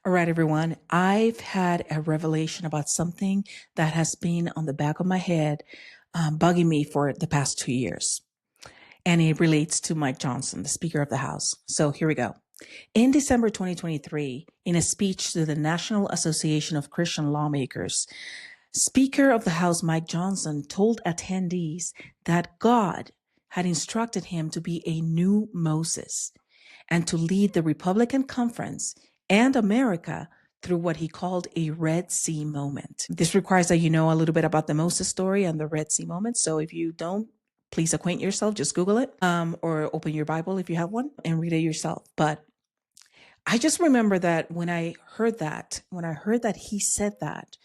All right, everyone. I've had a revelation about something that has been on the back of my head, bugging me for the past 2 years. And it relates to Mike Johnson, the Speaker of the House. So here we go. In December 2023, in a speech to the National Association of Christian Lawmakers, Speaker of the House Mike Johnson told attendees that God had instructed him to be a new Moses and to lead the Republican conference and America through what he called a Red Sea moment. This requires that you know a little bit about the Moses story and the Red Sea moment. So if you don't, please acquaint yourself, just Google it, or open your Bible if you have one and read it yourself. But I just remember that when I heard that he said that,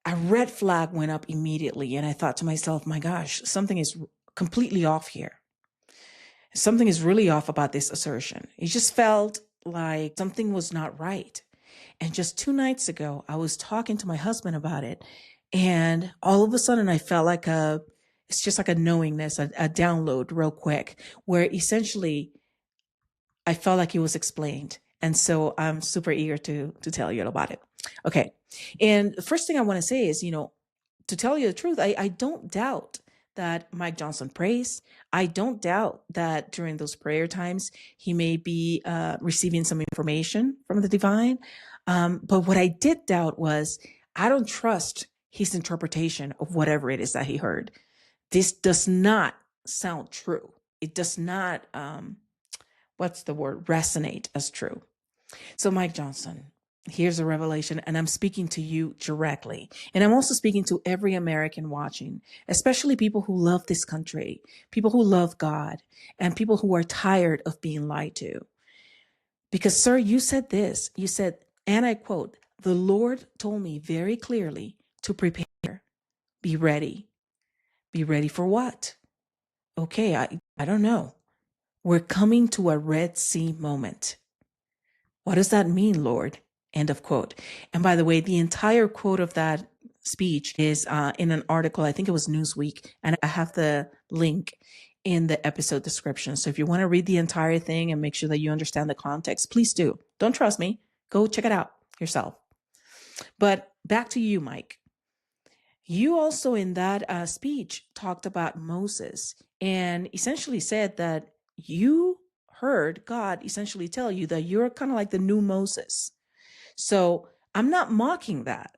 a red flag went up immediately. And I thought to myself, my gosh, something is completely off here. Something is really off about this assertion. It just felt like something was not right. And just 2 nights ago, I was talking to my husband about it. And all of a sudden I felt like it's just like a knowingness, a download real quick, where essentially I felt like it was explained. And so I'm super eager to tell you about it. Okay. And the first thing I want to say is, to tell you the truth, I don't doubt that Mike Johnson prays. I don't doubt that during those prayer times, he may be receiving some information from the divine. But what I did doubt was, I don't trust his interpretation of whatever it is that he heard. This does not sound true. It does not, resonate as true. So Mike Johnson, here's a revelation, and I'm speaking to you directly. And I'm also speaking to every American watching, especially people who love this country, people who love God, and people who are tired of being lied to. Because, sir, you said this. You said, and I quote, "The Lord told me very clearly to prepare, be ready." Be ready for what? Okay, I don't know. We're coming to a Red Sea moment. What does that mean, Lord? End of quote. And by the way, the entire quote of that speech is in an article, I think it was Newsweek, and I have the link in the episode description. So if you want to read the entire thing and make sure that you understand the context, please do. Don't trust me. Go check it out yourself. But back to you, Mike. You also in that speech talked about Moses and essentially said that you heard God essentially tell you that you're kind of like the new Moses. So I'm not mocking that.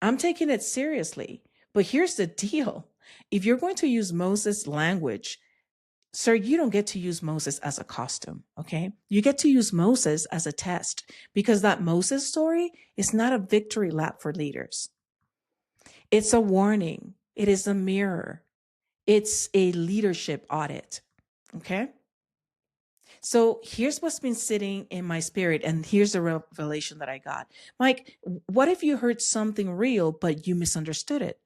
I'm taking it seriously. But here's the deal. If you're going to use Moses language, sir, you don't get to use Moses as a costume, okay? You get to use Moses as a test, because that Moses story is not a victory lap for leaders. It's a warning. It is a mirror. It's a leadership audit. Okay. So here's what's been sitting in my spirit. And here's the revelation that I got. Mike, what if you heard something real, but you misunderstood it?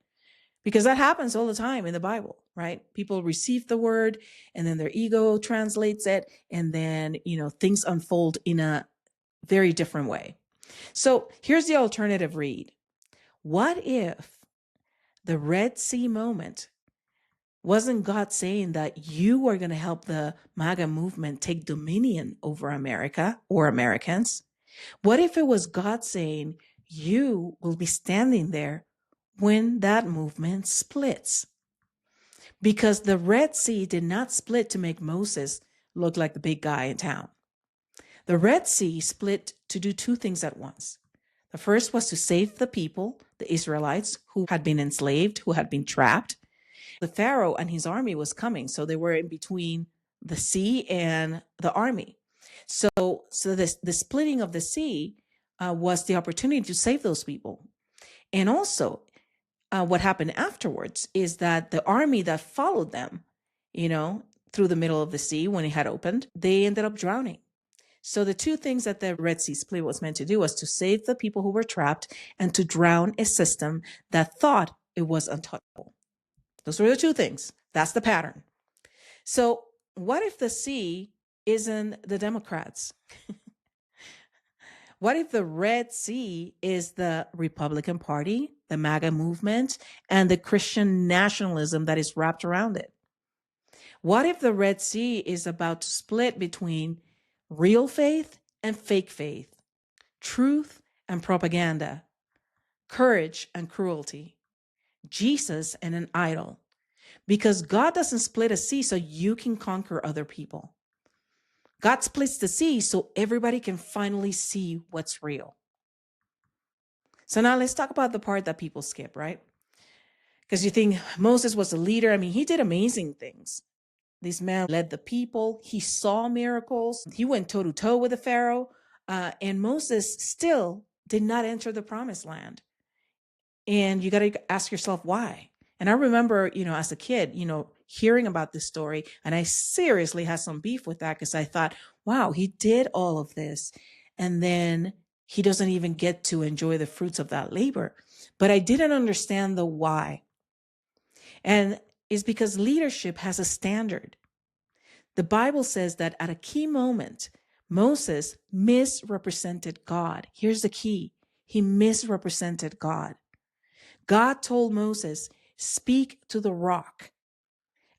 Because that happens all the time in the Bible, right? People receive the word and then their ego translates it. And then, things unfold in a very different way. So here's the alternative read. What if the Red Sea moment wasn't God saying that you are going to help the MAGA movement take dominion over America or Americans? What if it was God saying you will be standing there when that movement splits? Because the Red Sea did not split to make Moses look like the big guy in town. The Red Sea split to do 2 things at once. The first was to save the people, the Israelites, who had been enslaved, who had been trapped. The Pharaoh and his army was coming, so they were in between the sea and the army. So the splitting of the sea was the opportunity to save those people. And also, what happened afterwards is that the army that followed them, through the middle of the sea when it had opened, they ended up drowning. So the 2 things that the Red Sea split was meant to do was to save the people who were trapped and to drown a system that thought it was untouchable. Those were the 2 things. That's the pattern. So what if the sea isn't the Democrats? What if the Red Sea is the Republican Party, the MAGA movement, and the Christian nationalism that is wrapped around it? What if the Red Sea is about to split between real faith and fake faith, truth and propaganda, courage and cruelty, Jesus and an idol. Because God doesn't split a sea so you can conquer other people. God splits the sea so everybody can finally see what's real. So now let's talk about the part that people skip, right? Because you think Moses was a leader. I mean, he did amazing things. This man led the people. He saw miracles. He went toe to toe with the Pharaoh. And Moses still did not enter the promised land. And you got to ask yourself why. And I remember, as a kid, hearing about this story, and I seriously had some beef with that because I thought, wow, he did all of this. And then he doesn't even get to enjoy the fruits of that labor. But I didn't understand the why. And it's because leadership has a standard. The Bible says that at a key moment, Moses misrepresented God. Here's the key. He misrepresented God. God told Moses, speak to the rock.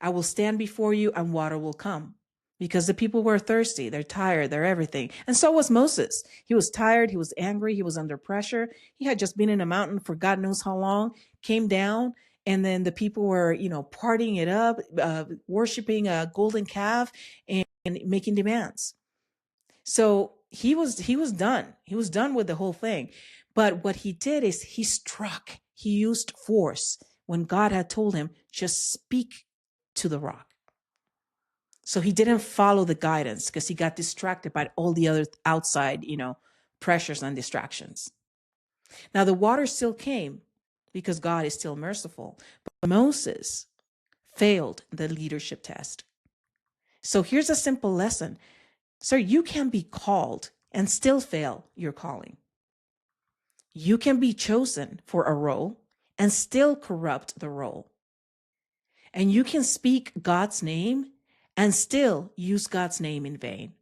I will stand before you and water will come. Because the people were thirsty, they're tired, they're everything. And so was Moses. He was tired, he was angry, he was under pressure. He had just been in a mountain for God knows how long, came down, and then the people were, partying it up, worshiping a golden calf and making demands. So he was done. He was done with the whole thing. But what he did is he struck. He used force when God had told him, just speak to the rock. So he didn't follow the guidance because he got distracted by all the other outside, pressures and distractions. Now the water still came because God is still merciful. But Moses failed the leadership test. So here's a simple lesson. Sir, you can be called and still fail your calling. You can be chosen for a role and still corrupt the role. And you can speak God's name and still use God's name in vain.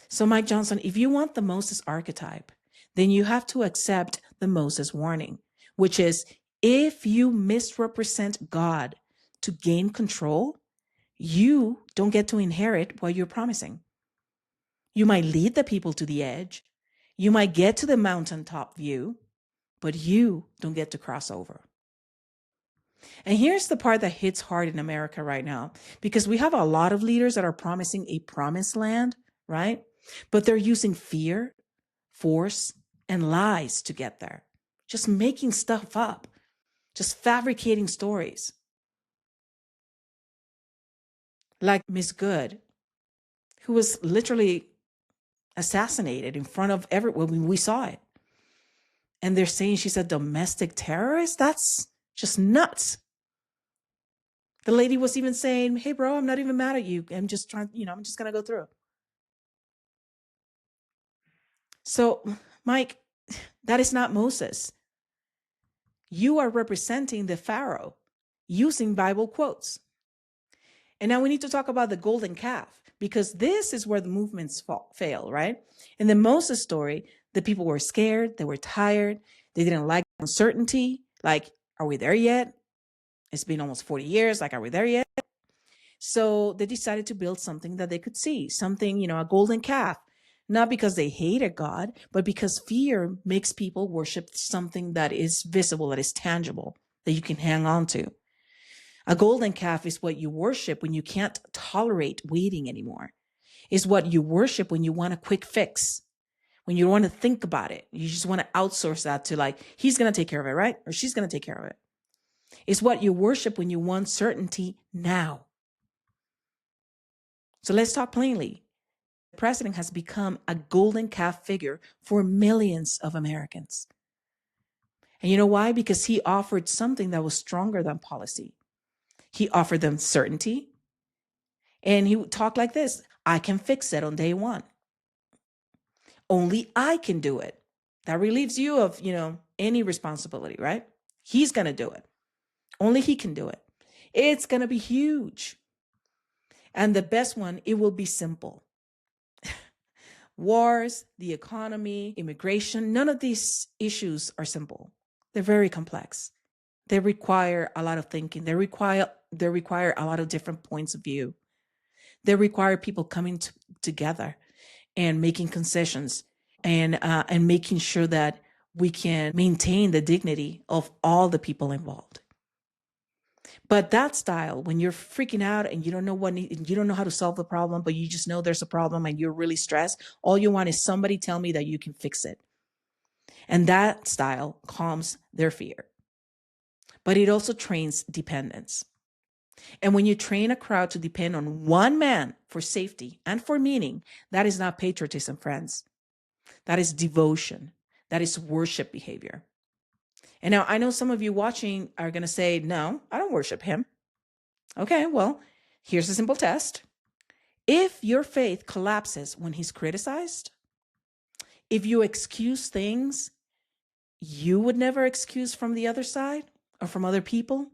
So, Mike Johnson, if you want the Moses archetype, then you have to accept the Moses warning, which is if you misrepresent God to gain control, you don't get to inherit what you're promising. You might lead the people to the edge. You might get to the mountaintop view, but you don't get to cross over. And here's the part that hits hard in America right now, because we have a lot of leaders that are promising a promised land, right? But they're using fear, force, and lies to get there, just making stuff up, just fabricating stories. Like Miss Good, who was literally assassinated in front of everyone. We saw it. And they're saying she's a domestic terrorist? That's just nuts. The lady was even saying, hey, bro, I'm not even mad at you. I'm just trying, I'm just going to go through. So, Mike, that is not Moses. You are representing the Pharaoh using Bible quotes. And now we need to talk about the golden calf, because this is where the movements fail, right? In the Moses story, the people were scared. They were tired. They didn't like uncertainty. Like, are we there yet? It's been almost 40 years. Like, are we there yet? So they decided to build something that they could see, something, a golden calf, not because they hated God, but because fear makes people worship something that is visible, that is tangible, that you can hang on to. A golden calf is what you worship when you can't tolerate waiting anymore. It's what you worship when you want a quick fix, when you don't want to think about it. You just want to outsource that to like, he's going to take care of it, right? Or she's going to take care of it. It's what you worship when you want certainty now. So let's talk plainly. The president has become a golden calf figure for millions of Americans. And you know why? Because he offered something that was stronger than policy. He offered them certainty. And he would talk like this: I can fix it on day one. Only I can do it. That relieves you of, any responsibility, right? He's going to do it. Only he can do it. It's going to be huge. And the best one, it will be simple. Wars, the economy, immigration, none of these issues are simple. They're very complex. They require a lot of thinking. They require a lot of different points of view. They require people coming together. and making concessions and making sure that we can maintain the dignity of all the people involved. But that style, when you're freaking out and you don't know you don't know how to solve the problem, but you just know there's a problem and you're really stressed, all you want is somebody tell me that you can fix it. And that style calms their fear. But it also trains dependence. And when you train a crowd to depend on one man for safety and for meaning, that is not patriotism, friends. That is devotion. That is worship behavior. And now I know some of you watching are going to say, no, I don't worship him. Okay, well, here's a simple test. If your faith collapses when he's criticized, if you excuse things you would never excuse from the other side or from other people,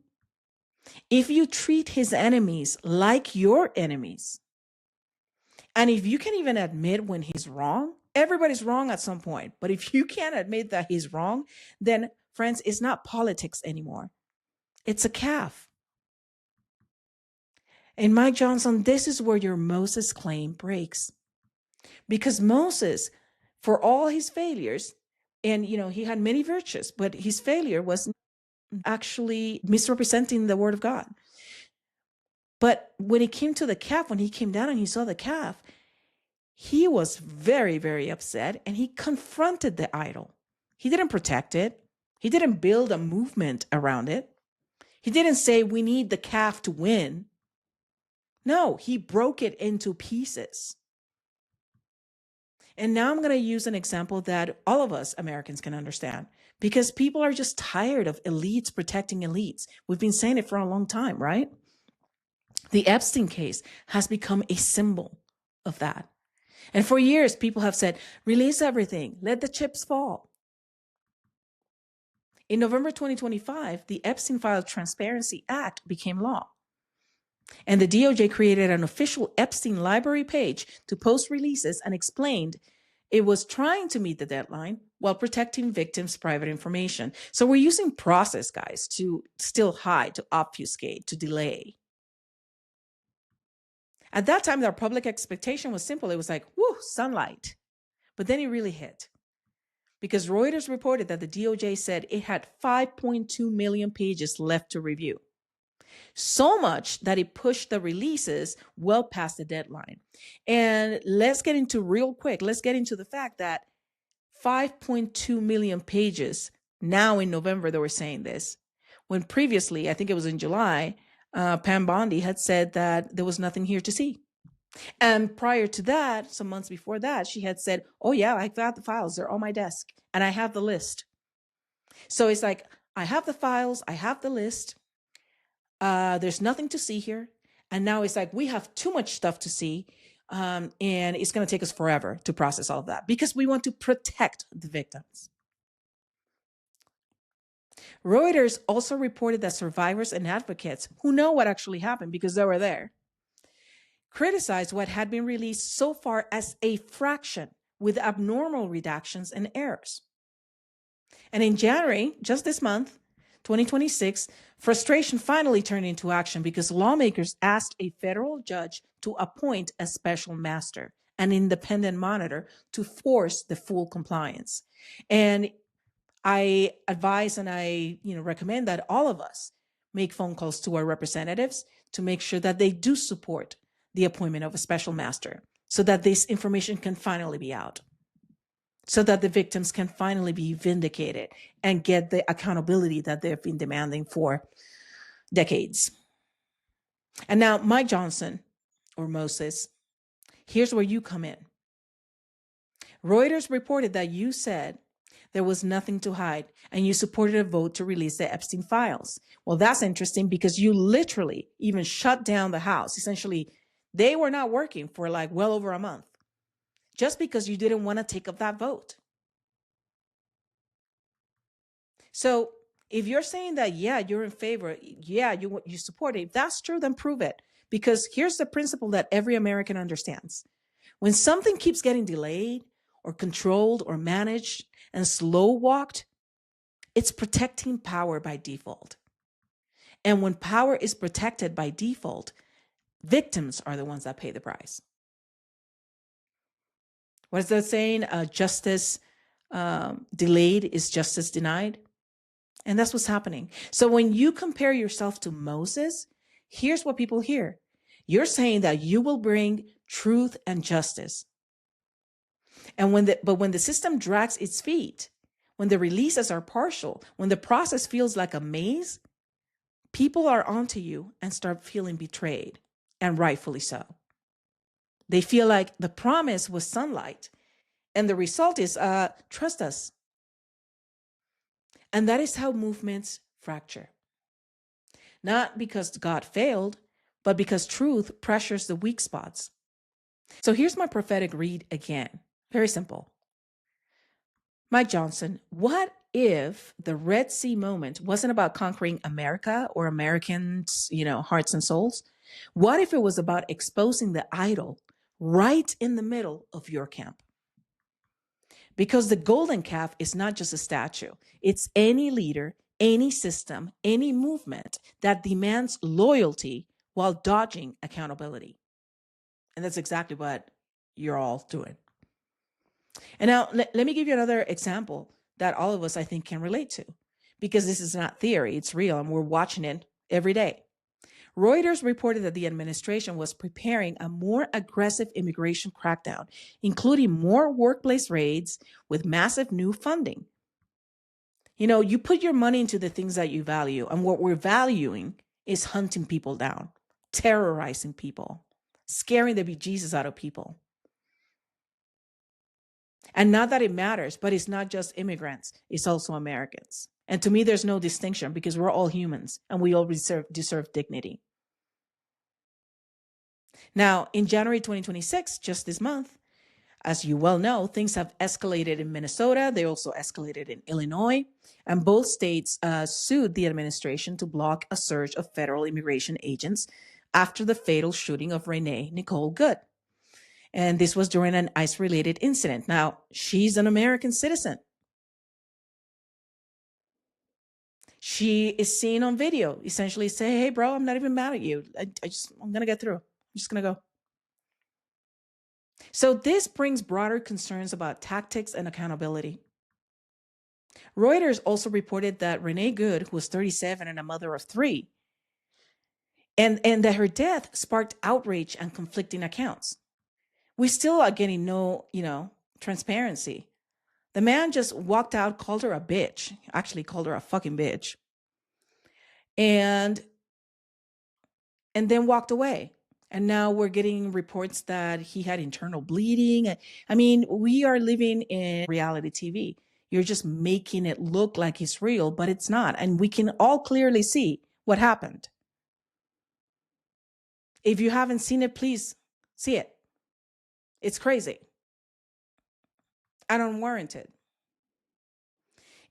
if you treat his enemies like your enemies, and if you can even admit when he's wrong, everybody's wrong at some point. But if you can't admit that he's wrong, then, friends, it's not politics anymore. It's a calf. And Mike Johnson, this is where your Moses claim breaks. Because Moses, for all his failures, and he had many virtues, but his failure was actually misrepresenting the word of God. But when it came to the calf, when he came down and he saw the calf, he was very, very upset and he confronted the idol. He didn't protect it. He didn't build a movement around it. He didn't say, we need the calf to win. No, he broke it into pieces. And now I'm going to use an example that all of us Americans can understand, because people are just tired of elites protecting elites. We've been saying it for a long time, right? The Epstein case has become a symbol of that. And for years, people have said, release everything, let the chips fall. In November 2025, the Epstein Files Transparency Act became law. And the DOJ created an official Epstein library page to post releases and explained it was trying to meet the deadline while protecting victims' private information. So we're using process, guys, to still hide, to obfuscate, to delay. At that time, our public expectation was simple. It was like, whoo, sunlight. But then it really hit. Because Reuters reported that the DOJ said it had 5.2 million pages left to review. So much that it pushed the releases well past the deadline. And let's get into the fact that 5.2 million pages, now in November they were saying this, when previously, I think it was in July, Pam Bondi had said that there was nothing here to see. And prior to that, some months before that, she had said, oh yeah, I got the files. They're on my desk and I have the list. So it's like, I have the files, I have the list. There's nothing to see here. And now it's like, we have too much stuff to see. And it's going to take us forever to process all of that because we want to protect the victims. Reuters also reported that survivors and advocates who know what actually happened because they were there criticized what had been released so far as a fraction with abnormal redactions and errors. And in January, just this month, 2026, frustration finally turned into action because lawmakers asked a federal judge to appoint a special master, an independent monitor, to force the full compliance. And I advise and I recommend that all of us make phone calls to our representatives to make sure that they do support the appointment of a special master so that this information can finally be out, so that the victims can finally be vindicated and get the accountability that they've been demanding for decades. And now, Mike Johnson, or Moses, here's where you come in. Reuters reported that you said there was nothing to hide and you supported a vote to release the Epstein files. Well, that's interesting because you literally even shut down the House. Essentially, they were not working for like well over a month just because you didn't want to take up that vote. So if you're saying that, yeah, you're in favor, yeah, you support it, if that's true, then prove it. Because here's the principle that every American understands. When something keeps getting delayed or controlled or managed and slow walked, it's protecting power by default. And when power is protected by default, victims are the ones that pay the price. What is that saying? Justice delayed is justice denied. And that's what's happening. So when you compare yourself to Moses, here's what people hear. You're saying that you will bring truth and justice. And when the system drags its feet, when the releases are partial, when the process feels like a maze, people are onto you and start feeling betrayed, and rightfully so. They feel like the promise was sunlight, and the result is trust us. And that is how movements fracture. Not because God failed, but because truth pressures the weak spots. So here's my prophetic read again. Very simple. Mike Johnson, what if the Red Sea moment wasn't about conquering America or Americans', hearts and souls? What if it was about exposing the idol right in the middle of your camp? Because the golden calf is not just a statue. It's any leader, any system, any movement that demands loyalty while dodging accountability. And that's exactly what you're all doing. And now let me give you another example that all of us, I think, can relate to, because this is not theory, it's real, and we're watching it every day. Reuters reported that the administration was preparing a more aggressive immigration crackdown, including more workplace raids with massive new funding. You put your money into the things that you value, and what we're valuing is hunting people down, terrorizing people, scaring the bejesus out of people. And not that it matters, but it's not just immigrants, it's also Americans. And to me, there's no distinction, because we're all humans and we all deserve dignity. Now, in January 2026, just this month, as you well know, things have escalated in Minnesota. They also escalated in Illinois. And both states sued the administration to block a surge of federal immigration agents after the fatal shooting of Renee Nicole Good. And this was during an ICE-related incident. Now, she's an American citizen. She is seen on video essentially say, hey, bro, I'm not even mad at you. I'm going to get through. I'm just going to go. So this brings broader concerns about tactics and accountability. Reuters also reported that Renee Good, who was 37 and a mother of 3, and that her death sparked outrage and conflicting accounts. We still are getting no, transparency. The man just walked out, called her a bitch, actually called her a fucking bitch, and then walked away. And now we're getting reports that he had internal bleeding. I mean, we are living in reality TV. You're just making it look like it's real, but it's not. And we can all clearly see what happened. If you haven't seen it, please see it. It's crazy and unwarranted.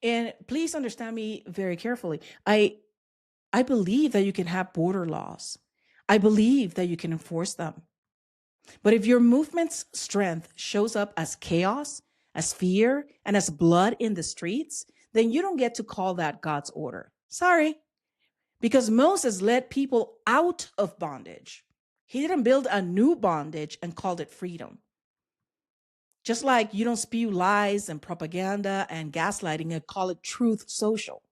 And please understand me very carefully. I believe that you can have border laws. I believe that you can enforce them. But if your movement's strength shows up as chaos, as fear, and as blood in the streets, then you don't get to call that God's order. Sorry. Because Moses led people out of bondage. He didn't build a new bondage and called it freedom. Just like you don't spew lies and propaganda and gaslighting and call it truth social.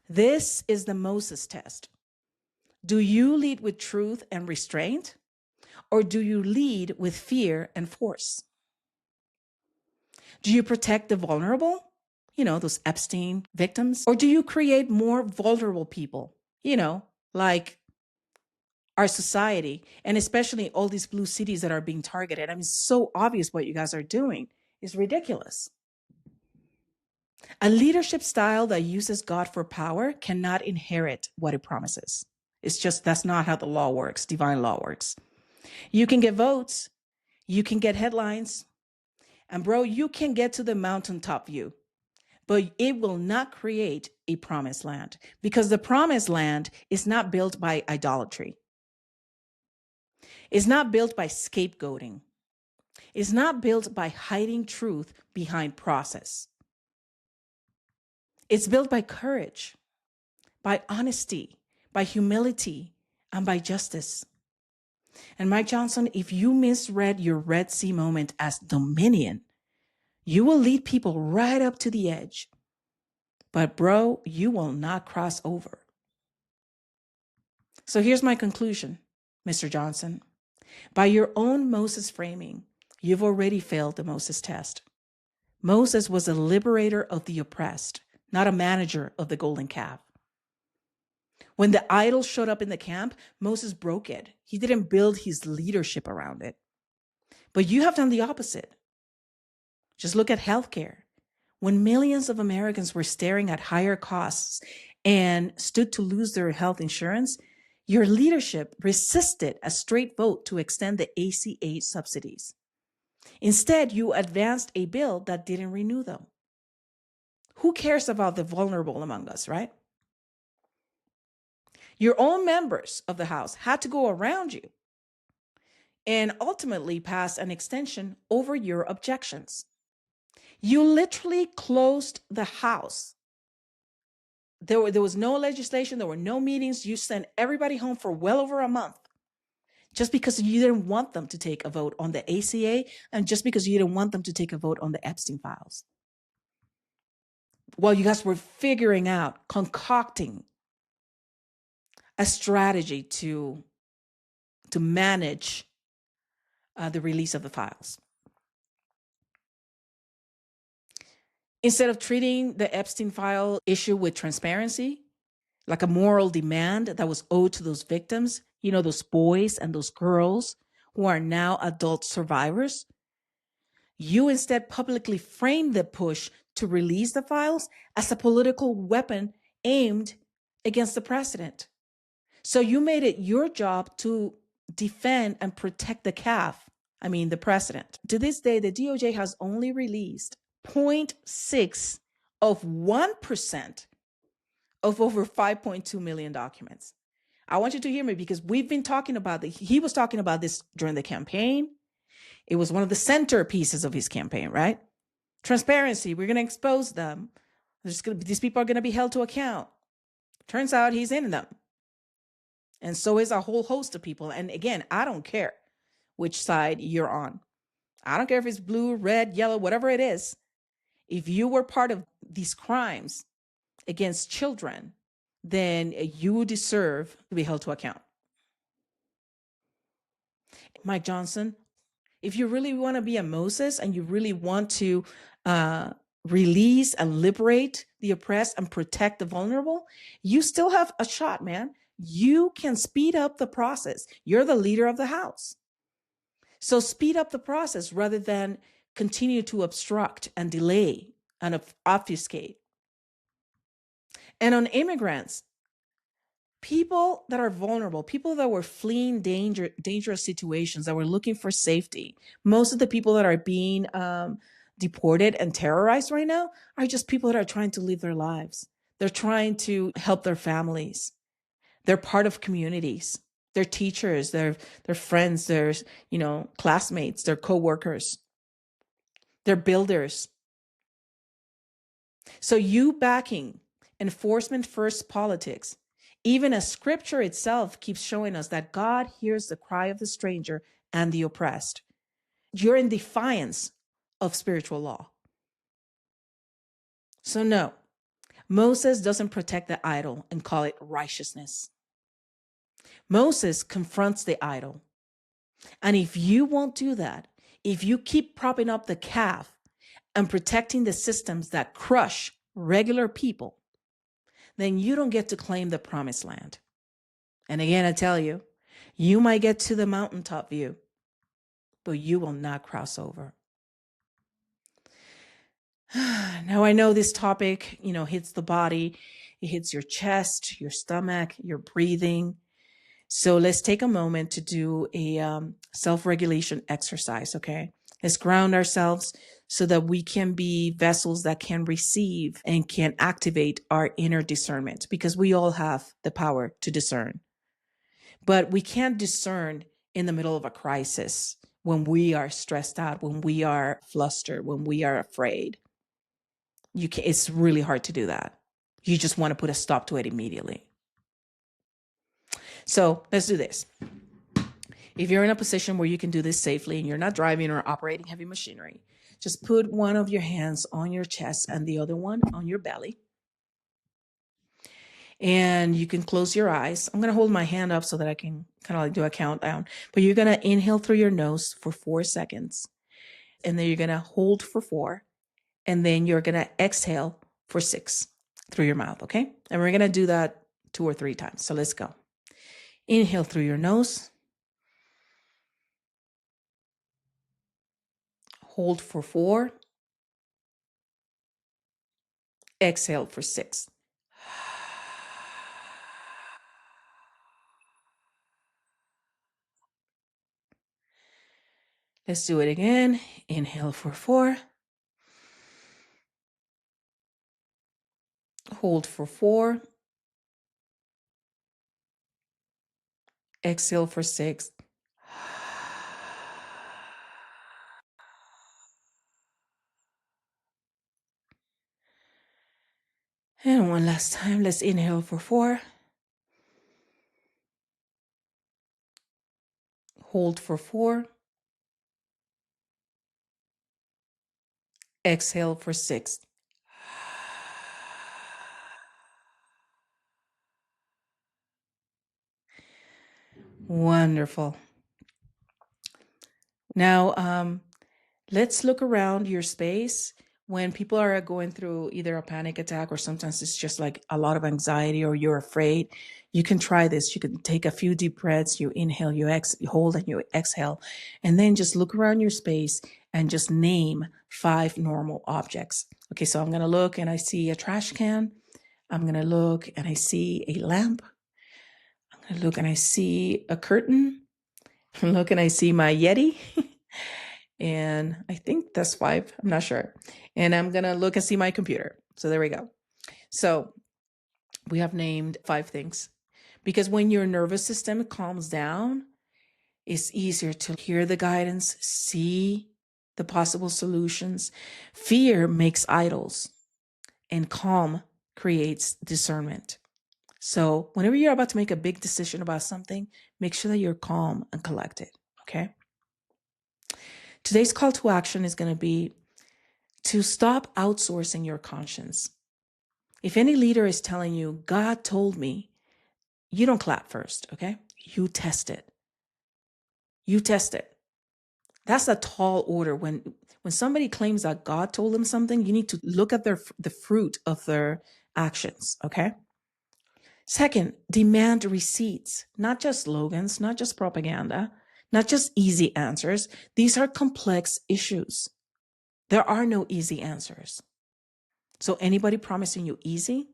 This is the Moses test. Do you lead with truth and restraint, or do you lead with fear and force? Do you protect the vulnerable? Those Epstein victims? Or do you create more vulnerable people? Like our society, and especially all these blue cities that are being targeted. I mean, it's so obvious what you guys are doing. It's ridiculous. A leadership style that uses God for power cannot inherit what it promises. It's just, that's not how the law works, divine law works. You can get votes, you can get headlines, and bro, you can get to the mountaintop view, but it will not create a promised land, because the promised land is not built by idolatry. It's not built by scapegoating. It's not built by hiding truth behind process. It's built by courage, by honesty, by humility, and by justice. And Mike Johnson, if you misread your Red Sea moment as dominion, you will lead people right up to the edge. But bro, you will not cross over. So here's my conclusion, Mr. Johnson. By your own Moses framing, you've already failed the Moses test. Moses was a liberator of the oppressed, not a manager of the golden calf. When the idol showed up in the camp, Moses broke it. He didn't build his leadership around it. But you have done the opposite. Just look at healthcare. When millions of Americans were staring at higher costs and stood to lose their health insurance, your leadership resisted a straight vote to extend the ACA subsidies. Instead, you advanced a bill that didn't renew them. Who cares about the vulnerable among us, right? Your own members of the House had to go around you and ultimately pass an extension over your objections. You literally closed the House. There was no legislation. There were no meetings. You sent everybody home for well over a month just because you didn't want them to take a vote on the ACA and just because you didn't want them to take a vote on the Epstein files. While you guys were figuring out, concocting a strategy to manage the release of the files. Instead of treating the Epstein file issue with transparency, like a moral demand that was owed to those victims, those boys and those girls who are now adult survivors, you instead publicly framed the push to release the files as a political weapon aimed against the president. So you made it your job to defend and protect the the president. To this day, the DOJ has only released 0.6 of 1% of over 5.2 million documents. I want you to hear me because we've been talking about this. He was talking about this during the campaign. It was one of the centerpieces of his campaign, right? Transparency. We're going to expose them. These people are going to be held to account. Turns out he's in them. And so is a whole host of people. And again, I don't care which side you're on. I don't care if it's blue, red, yellow, whatever it is. If you were part of these crimes against children, then you deserve to be held to account. Mike Johnson, if you really want to be a Moses and you really want to release and liberate the oppressed and protect the vulnerable, you still have a shot, man. You can speed up the process. You're the leader of the House. So speed up the process rather than continue to obstruct and delay and obfuscate. And on immigrants, people that are vulnerable, people that were fleeing dangerous situations, that were looking for safety. Most of the people that are being deported and terrorized right now are just people that are trying to live their lives. They're trying to help their families. They're part of communities. They're teachers, they're friends, they're classmates, they're coworkers. They're builders. So you backing enforcement first politics, even as scripture itself keeps showing us that God hears the cry of the stranger and the oppressed. You're in defiance of spiritual law. So no, Moses doesn't protect the idol and call it righteousness. Moses confronts the idol. And if you won't do that, if you keep propping up the calf and protecting the systems that crush regular people, then you don't get to claim the promised land. And again, I tell you, you might get to the mountaintop view, but you will not cross over. Now, I know this topic, hits the body. It hits your chest, your stomach, your breathing. So let's take a moment to do a self-regulation exercise, okay? Let's ground ourselves so that we can be vessels that can receive and can activate our inner discernment, because we all have the power to discern. But we can't discern in the middle of a crisis, when we are stressed out, when we are flustered, when we are afraid. It's really hard to do that. You just want to put a stop to it immediately. So let's do this. If you're in a position where you can do this safely and you're not driving or operating heavy machinery, just put one of your hands on your chest and the other one on your belly. And you can close your eyes. I'm going to hold my hand up so that I can kind of like do a countdown. But you're going to inhale through your nose for 4 seconds. And then you're going to hold for 4. And then you're going to exhale for 6 through your mouth, okay? And we're going to do that 2 or 3 times. So let's go. Inhale through your nose. Hold for 4. Exhale for 6. Let's do it again. Inhale for 4. Hold for 4. Exhale for 6. And one last time. Let's inhale for 4. Hold for 4. Exhale for 6. Wonderful. Now, let's look around your space. When people are going through either a panic attack or sometimes it's just like a lot of anxiety or you're afraid, you can try this. You can take a few deep breaths. You inhale, you hold, and you exhale. And then just look around your space and just name 5 normal objects. Okay, so I'm going to look and I see a trash can. I'm going to look and I see a lamp. I'm going to look and I see a curtain. Look and I see my Yeti. And I think that's 5. I'm not sure. And I'm going to look and see my computer. So there we go. So we have named 5 things. Because when your nervous system calms down, it's easier to hear the guidance, see the possible solutions. Fear makes idols, and calm creates discernment. So whenever you're about to make a big decision about something, make sure that you're calm and collected, okay? Today's call to action is going to be to stop outsourcing your conscience. If any leader is telling you, God told me, you don't clap first, okay? You test it. You test it. That's a tall order. When somebody claims that God told them something, you need to look at the fruit of their actions, okay? Second, demand receipts, not just slogans, not just propaganda, not just easy answers. These are complex issues. There are no easy answers. So anybody promising you easy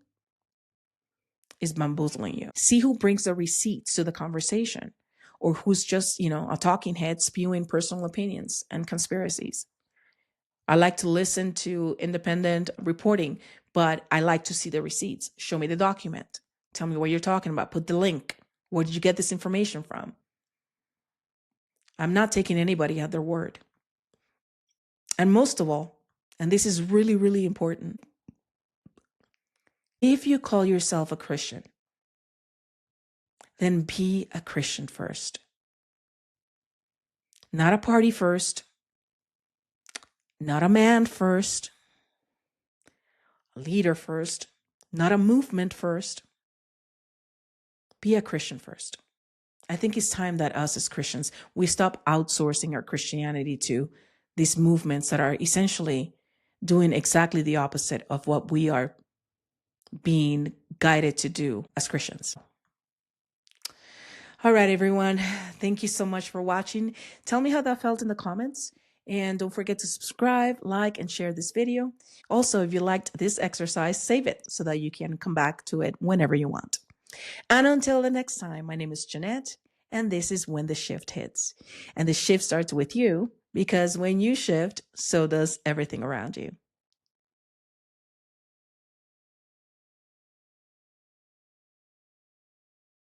is bamboozling you. See who brings the receipts to the conversation, or who's just, a talking head spewing personal opinions and conspiracies. I like to listen to independent reporting, but I like to see the receipts. Show me the document. Tell me what you're talking about. Put the link. Where did you get this information from? I'm not taking anybody at their word. And most of all, and this is really, really important, if you call yourself a Christian, then be a Christian first. Not a party first, not a man first, a leader first, not a movement first. Be a Christian first. I think it's time that us as Christians, we stop outsourcing our Christianity to these movements that are essentially doing exactly the opposite of what we are being guided to do as Christians. All right, everyone. Thank you so much for watching. Tell me how that felt in the comments. And don't forget to subscribe, like, and share this video. Also, if you liked this exercise, save it so that you can come back to it whenever you want. And until the next time, my name is Jeanette, and this is When the Shift Hits. And the shift starts with you, because when you shift, so does everything around you.